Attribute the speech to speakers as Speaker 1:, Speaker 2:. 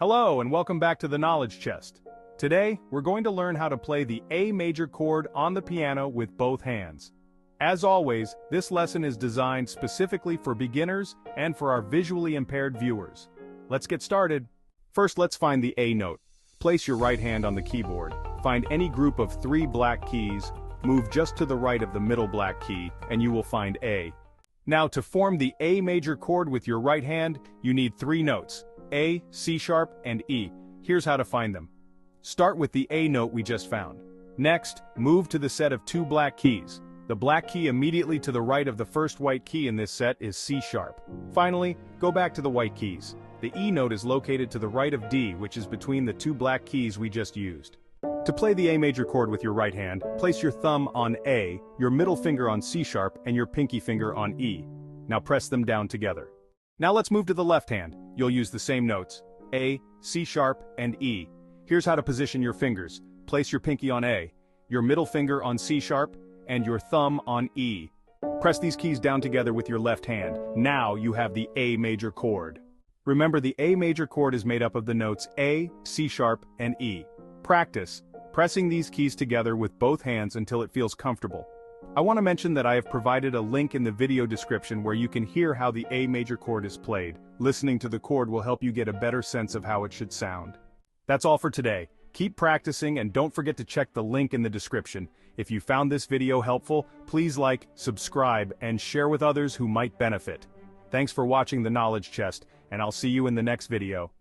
Speaker 1: Hello and welcome back to the Knowledge Chest. Today, we're going to learn how to play the A major chord on the piano with both hands. As always, this lesson is designed specifically for beginners and for our visually impaired viewers. Let's get started. First, let's find the A note. Place your right hand on the keyboard. Find any group of 3 black keys, move just to the right of the middle black key, and you will find A. Now, to form the A major chord with your right hand, you need 3 notes: A, C sharp, and E. Here's how to find them. Start with the A note we just found. Next, move to the set of 2 black keys. The black key immediately to the right of the first white key in this set is C sharp. Finally, go back to the white keys. The E note is located to the right of D, which is between the 2 black keys we just used. To play the A major chord with your right hand, place your thumb on A, your middle finger on C sharp, and your pinky finger on E. Now press them down together. Now let's move to the left hand. You'll use the same notes: A, C sharp, and E. Here's how to position your fingers. Place your pinky on A, your middle finger on C sharp, and your thumb on E. Press these keys down together with your left hand. Now you have the A major chord. Remember, the A major chord is made up of the notes A, C sharp, and E. Practice pressing these keys together with both hands until it feels comfortable. I want to mention that I have provided a link in the video description where you can hear how the A major chord is played. Listening to the chord will help you get a better sense of how it should sound. That's all for today. Keep practicing and don't forget to check the link in the description. If you found this video helpful, please like, subscribe, and share with others who might benefit. Thanks for watching the Knowledge Chest, and I'll see you in the next video.